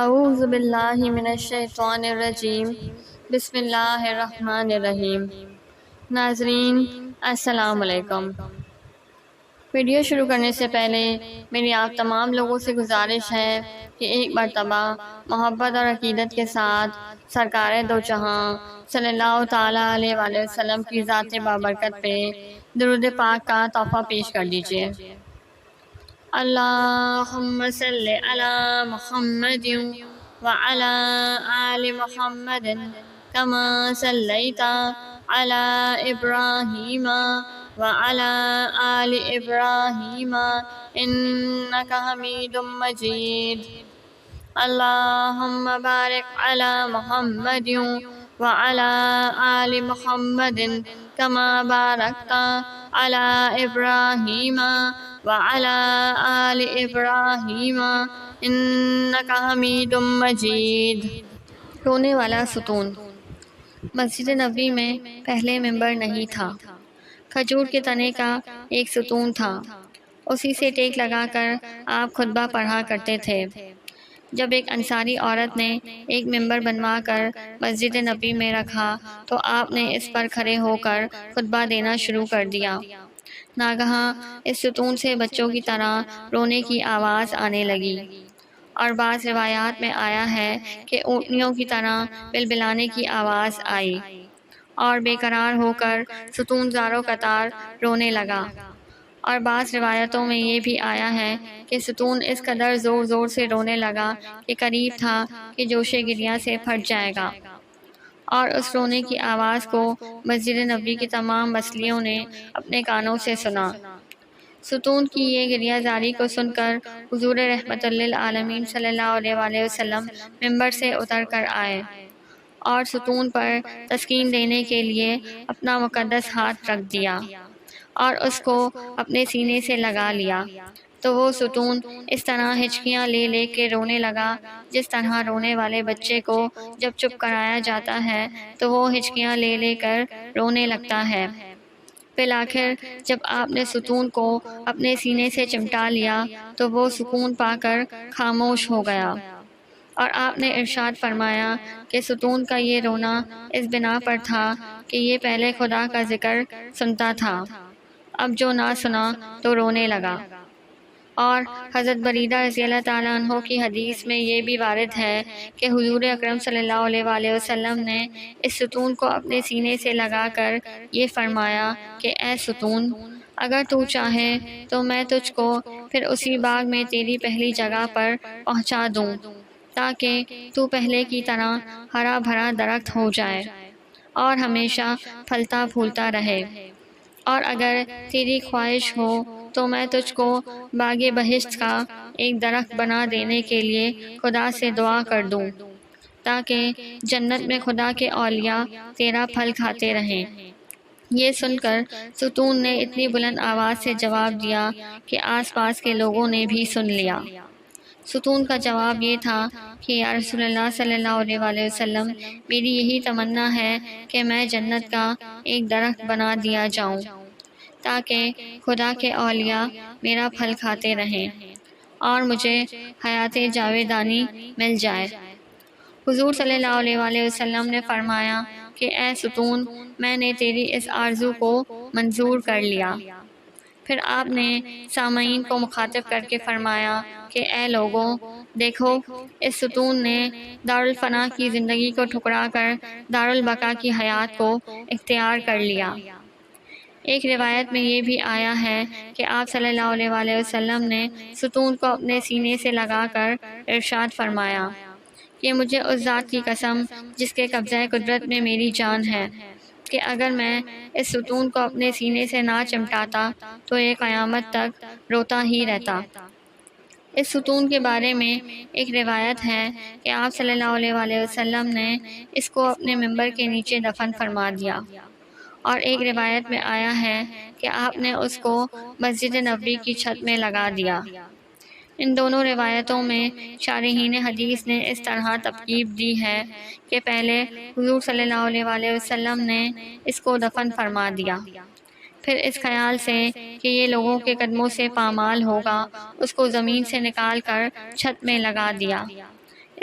اعوذ باللہ من الشیطان الرجیم بسم اللہ الرحمن الرحیم۔ ناظرین السلام علیکم۔ ویڈیو شروع کرنے سے پہلے میری آپ تمام لوگوں سے گزارش ہے کہ ایک مرتبہ محبت اور عقیدت کے ساتھ سرکار دو جہاں صلی اللہ تعالیٰ علیہ وآلہ وسلم کی ذات بابرکت پہ درود پاک کا تحفہ پیش کر دیجیے۔ اللہم صلی علی محمد وعلی آل محمد کما صلیت علی ابراہیم وعلی آل ابراہیم انکا حمید مجید۔ اللہم بارک علی محمد وعلی آل محمد کما بارکت علی ابراہیم وعلی آل ابراہیم انکا حمید مجید۔ رونے والا ستون۔ مسجد نبوی میں پہلے ممبر نہیں تھا، کھجور کے تنے کا ایک ستون تھا، اسی سے ٹیک لگا کر آپ خطبہ پڑھا کرتے تھے۔ جب ایک انصاری عورت نے ایک ممبر بنوا کر مسجد نبوی میں رکھا تو آپ نے اس پر کھڑے ہو کر خطبہ دینا شروع کر دیا۔ ناگہاں اس ستون سے بچوں کی طرح رونے کی آواز آنے لگی، اور بعض روایات میں آیا ہے کہ اونٹنیوں کی طرح بلبلانے کی آواز آئی، اور بے قرار ہو کر ستون زاروں قطار رونے لگا۔ اور بعض روایتوں میں یہ بھی آیا ہے کہ ستون اس قدر زور زور سے رونے لگا کہ قریب تھا کہ جوش گریہ سے پھٹ جائے گا، اور اس رونے کی آواز کو مسجد نبوی کے تمام مصلیوں نے اپنے کانوں سے سنا۔ ستون کی یہ گریہ زاری کو سن کر حضور رحمت للعالمین صلی اللہ علیہ وآلہ وسلم ممبر سے اتر کر آئے، اور ستون پر تسکین دینے کے لیے اپنا مقدس ہاتھ رکھ دیا اور اس کو اپنے سینے سے لگا لیا، تو وہ ستون اس طرح ہچکیاں لے لے کے رونے لگا جس طرح رونے والے بچے کو جب چپ کرایا جاتا ہے تو وہ ہچکیاں لے لے کر رونے لگتا ہے۔ بالآخر جب آپ نے ستون کو اپنے سینے سے چمٹا لیا تو وہ سکون پا کر خاموش ہو گیا، اور آپ نے ارشاد فرمایا کہ ستون کا یہ رونا اس بنا پر تھا کہ یہ پہلے خدا کا ذکر سنتا تھا، اب جو نہ سنا تو رونے لگا۔ اور حضرت بریدہ رضی اللہ تعالیٰ عنہ کی حدیث میں یہ بھی وارد ہے کہ حضور اکرم صلی اللہ علیہ وآلہ وسلم نے اس ستون کو اپنے سینے سے لگا کر یہ فرمایا کہ اے ستون، اگر تو چاہے تو میں تجھ کو پھر اسی باغ میں تیری پہلی جگہ پر پہنچا دوں تاکہ تو پہلے کی طرح ہرا بھرا درخت ہو جائے اور ہمیشہ پھلتا پھولتا رہے، اور اگر تیری خواہش ہو تو میں تجھ کو باغ بہشت کا ایک درخت بنا دینے کے لیے خدا سے دعا کر دوں تاکہ جنت میں خدا کے اولیاء تیرا پھل کھاتے رہیں۔ یہ سن کر ستون نے اتنی بلند آواز سے جواب دیا کہ آس پاس کے لوگوں نے بھی سن لیا۔ ستون کا جواب یہ تھا کہ یا رسول اللہ صلی اللہ علیہ وآلہ وسلم، میری یہی تمنا ہے کہ میں جنت کا ایک درخت بنا دیا جاؤں تاکہ خدا کے اولیاء میرا پھل کھاتے رہیں اور مجھے حیات جاویدانی مل جائے۔ حضور صلی اللہ علیہ وآلہ وسلم نے فرمایا کہ اے ستون، میں نے تیری اس آرزو کو منظور کر لیا۔ پھر آپ نے سامعین کو مخاطب کر کے فرمایا کہ اے لوگوں، دیکھو اس ستون نے دارالفنا کی زندگی کو ٹھکرا کر دارالبقا کی حیات کو اختیار کر لیا۔ ایک روایت میں یہ بھی آیا ہے کہ آپ صلی اللہ علیہ وآلہ وسلم نے ستون کو اپنے سینے سے لگا کر ارشاد فرمایا کہ مجھے اس ذات کی قسم جس کے قبضہ قدرت میں میری جان ہے کہ اگر میں اس ستون کو اپنے سینے سے نہ چمٹاتا تو یہ قیامت تک روتا ہی رہتا۔ اس ستون کے بارے میں ایک روایت ہے کہ آپ صلی اللہ علیہ وآلہ وسلم نے اس کو اپنے ممبر کے نیچے دفن فرما دیا، اور ایک روایت میں آیا ہے کہ آپ نے اس کو مسجد نبوی کی چھت میں لگا دیا۔ ان دونوں روایتوں میں شارحین حدیث نے اس طرح ترتیب دی ہے کہ پہلے حضور صلی اللہ علیہ وآلہ وسلم نے اس کو دفن فرما دیا، پھر اس خیال سے کہ یہ لوگوں کے قدموں سے پامال ہوگا اس کو زمین سے نکال کر چھت میں لگا دیا۔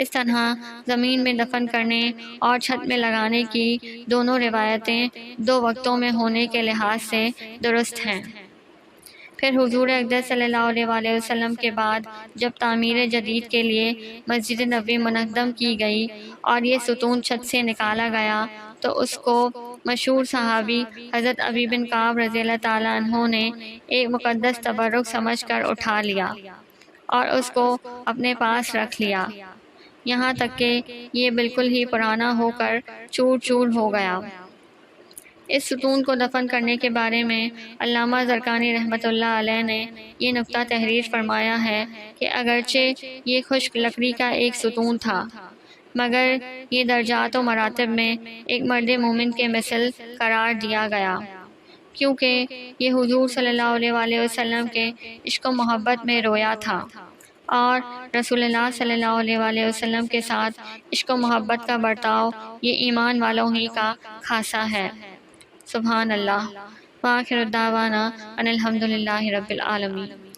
اس طرح زمین میں دفن کرنے اور چھت میں لگانے کی دونوں روایتیں دو وقتوں میں ہونے کے لحاظ سے درست ہیں۔ پھر حضور اقدس صلی اللہ علیہ وآلہ وسلم کے بعد جب تعمیر جدید کے لیے مسجد نبوی منہدم کی گئی اور یہ ستون چھت سے نکالا گیا تو اس کو مشہور صحابی حضرت ابی بن کعب رضی اللہ تعالیٰ عنہ نے ایک مقدس تبرک سمجھ کر اٹھا لیا اور اس کو اپنے پاس رکھ لیا، یہاں تک کہ یہ بالکل ہی پرانا ہو کر چور چور ہو گیا۔ اس ستون کو دفن کرنے کے بارے میں علامہ زرقانی رحمۃ اللہ علیہ نے یہ نکتہ تحریر فرمایا ہے کہ اگرچہ یہ خشک لکڑی کا ایک ستون تھا مگر یہ درجات و مراتب میں ایک مرد مومن کے مثل قرار دیا گیا، کیونکہ یہ حضور صلی اللہ علیہ وآلہ وسلم کے عشق و محبت میں رویا تھا اور رسول اللہ صلی اللہ علیہ وآلہ وسلم کے ساتھ عشق و محبت کا برتاؤ یہ ایمان والوں ہی کا خاصہ ہے۔ سبحان اللہ، وآخر دعوانا ان الحمد للہ رب العالمین۔